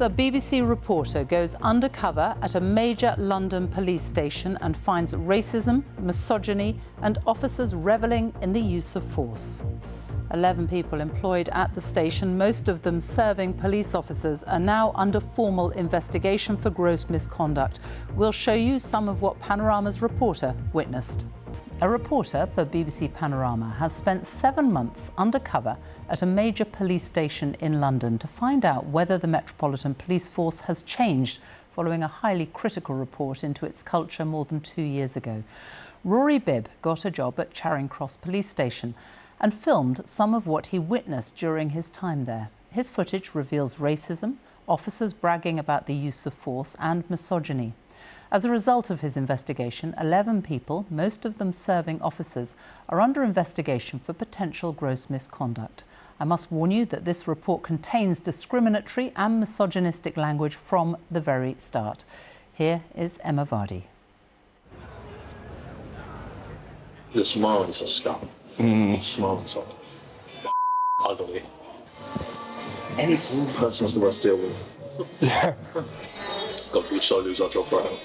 A BBC reporter goes undercover at a major London police station and finds racism, misogyny and officers revelling in the use of force. 11 people employed at the station, most of them serving police officers, are now under formal investigation for gross misconduct. We'll show you some of what Panorama's reporter witnessed. A reporter for BBC Panorama has spent 7 months undercover at a major police station in London to find out whether the Metropolitan Police Force has changed following a highly critical report into its culture more than 2 years ago. Rory Bibb got a job at Charing Cross police station and filmed some of what he witnessed during his time there. His footage reveals racism, officers bragging about the use of force and misogyny. As a result of his investigation, 11 people, most of them serving officers, are under investigation for potential gross misconduct. I must warn you that this report contains discriminatory and misogynistic language from the very start. Here is Emma Vardy. The smile is a scum. Smile is ugly. Any person has the worst deal with. Yeah. God, we so lose our job right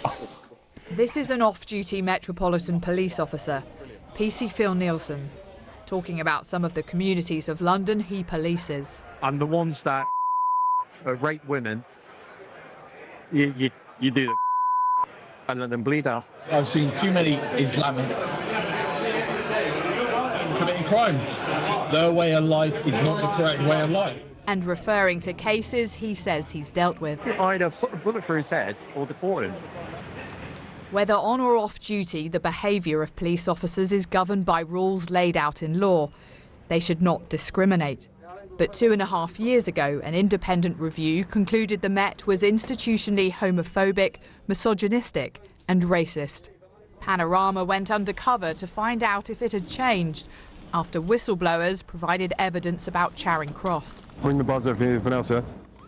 now. This is an off-duty Metropolitan Police officer, PC Phil Nielsen, talking about some of the communities of London he polices. And the ones that rape women, you do them and let them bleed out. I've seen too many Islamics committing crimes. Their way of life is not the correct way of life. And referring to cases he says he's dealt with. Either put a bullet through his head or deport him. Whether on or off duty, the behaviour of police officers is governed by rules laid out in law. They should not discriminate. But 2.5 years ago, an independent review concluded the Met was institutionally homophobic, misogynistic and racist. Panorama went undercover to find out if it had changed after whistleblowers provided evidence about Charing Cross. Ring the buzzer for anything else, yeah?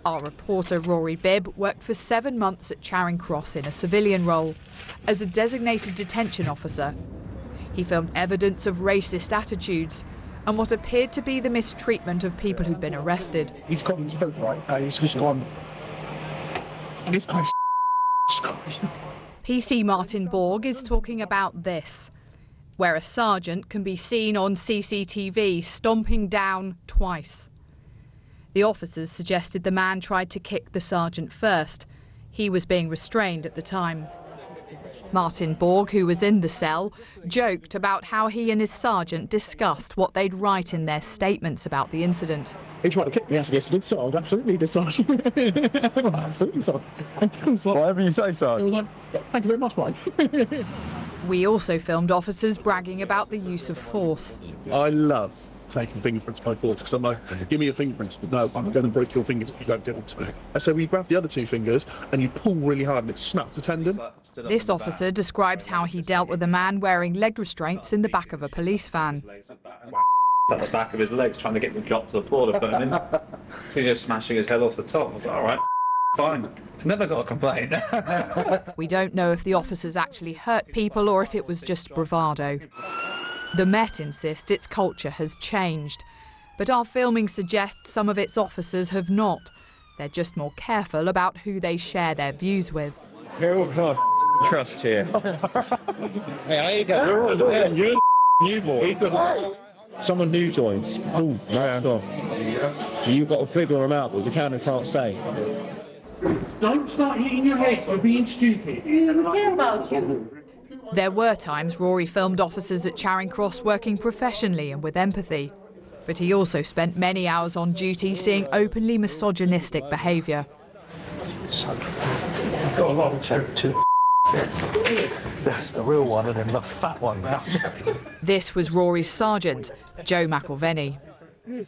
Our reporter Rory Bibb worked for 7 months at Charing Cross in a civilian role as a designated detention officer. He filmed evidence of racist attitudes and what appeared to be the mistreatment of people who'd been arrested. He's got his boat right, he's just gone. And this guy's PC Martin Borg is talking about this, where a sergeant can be seen on CCTV stomping down twice. The officers suggested the man tried to kick the sergeant first. He was being restrained at the time. Martin Borg, who was in the cell, joked about how he and his sergeant discussed what they'd write in their statements about the incident. He tried to kick me after yesterday, so I was absolutely the sergeant. Absolutely, sorry. Whatever you say, Sergeant. It was like, thank you very much, mate. We also filmed officers bragging about the use of force. I love taking fingerprints by force because I'm like, give me your fingerprints, but no, I'm going to break your fingers if you don't give them to me. So we grab the other 2 fingers and you pull really hard and it snaps the tendon. This officer describes how he dealt with a man wearing leg restraints in the back of a police van. At the back of his legs, trying to get him dropped to the floor to put him in. He's just smashing his head off the top. I was like, all right, fine. Never got a complaint. We don't know if the officers actually hurt people or if it was just bravado. The Met insists its culture has changed, but our filming suggests some of its officers have not. They're just more careful about who they share their views with. Trust here. Hey, how you going? You new boy. Someone new joins. Oh, round off. You've got to figure them out, but you can't say. Don't start hitting your head for being stupid. I don't care about you. There were times Rory filmed officers at Charing Cross working professionally and with empathy. But he also spent many hours on duty seeing openly misogynistic behaviour. I've got a lot of joke too. That's the real one and then the fat one. This was Rory's sergeant, Joe McElvenny.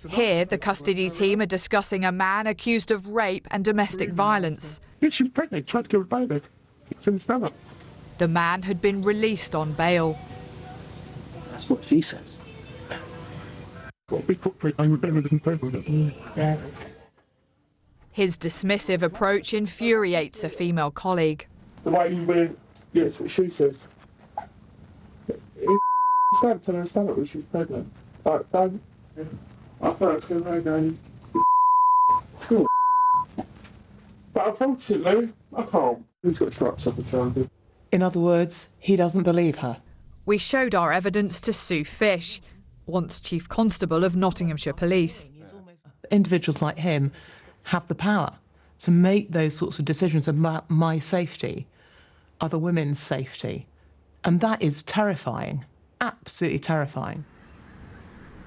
Here, the custody team are discussing a man accused of rape and domestic violence. She's pregnant, tried to kill a baby. It's in the stomach. The man had been released on bail. That's what she says. Got a big footprint, I'm better than people. Yeah. His dismissive approach infuriates a female colleague. The way you went, yeah, that's what she says. He stabbed her in the stomach when she was pregnant. Like, don't. I thought it was going to rain, But unfortunately, I can't. He's got stripes up the trousers. In other words, he doesn't believe her. We showed our evidence to Sue Fish, once Chief Constable of Nottinghamshire Police. Individuals like him have the power to make those sorts of decisions about my safety, other women's safety. And that is terrifying, absolutely terrifying.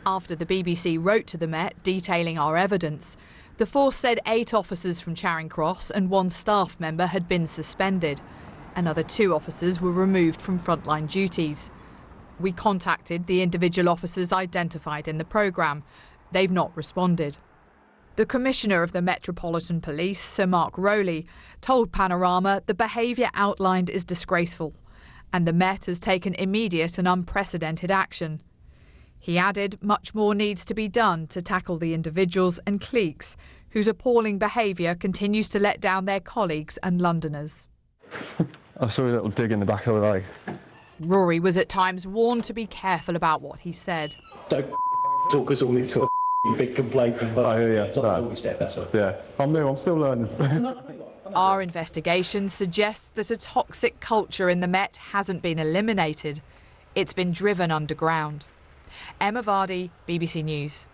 After the BBC wrote to the Met detailing our evidence, the force said 8 officers from Charing Cross and 1 staff member had been suspended. Another 2 officers were removed from frontline duties. We contacted the individual officers identified in the programme. They've not responded. The Commissioner of the Metropolitan Police, Sir Mark Rory, told Panorama the behaviour outlined is disgraceful, and the Met has taken immediate and unprecedented action. He added much more needs to be done to tackle the individuals and cliques whose appalling behaviour continues to let down their colleagues and Londoners. I saw a little dig in the back of the leg. Rory was at times warned to be careful about what he said. Don't talk us all into a big complaint. Oh, yeah, yeah. I'm new, I'm still learning. Our investigation suggests that a toxic culture in the Met hasn't been eliminated. It's been driven underground. Emma Vardy, BBC News.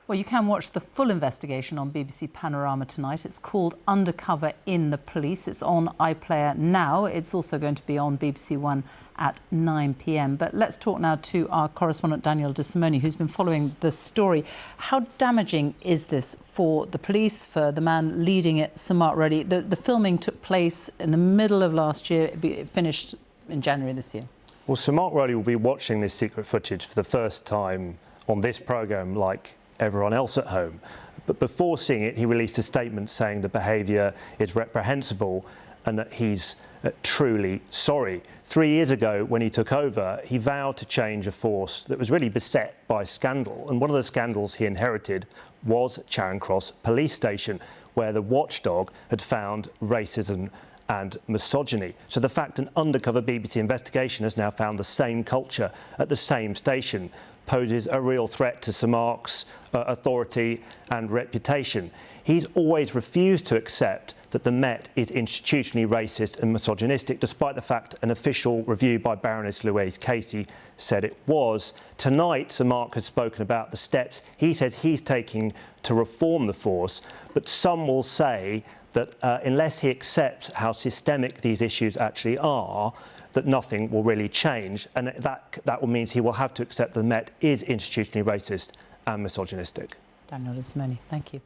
Well, you can watch the full investigation on BBC Panorama tonight. It's called Undercover in the Police. It's on iPlayer now. It's also going to be on BBC One at 9 p.m. But let's talk now to our correspondent Daniel De Simone, who's been following the story. How damaging is this for the police, for the man leading it, Sir Mark Rory? The filming took place in the middle of last year. It finished in January this year. Well, Sir Mark Rory will be watching this secret footage for the first time on this programme, like everyone else at home. But before seeing it, he released a statement saying the behaviour is reprehensible and that he's truly sorry. 3 years ago, when he took over, he vowed to change a force that was really beset by scandal. And one of the scandals he inherited was Charing Cross Police Station, where the watchdog had found racism and misogyny. So the fact an undercover BBC investigation has now found the same culture at the same station poses a real threat to Sir Mark's authority and reputation. He's always refused to accept that the Met is institutionally racist and misogynistic, despite the fact an official review by Baroness Louise Casey said it was. Tonight, Sir Mark has spoken about the steps he says he's taking to reform the force, but some will say that unless he accepts how systemic these issues actually are, that nothing will really change, and that will mean he will have to accept the Met is institutionally racist and misogynistic. Daniel De Simone, thank you.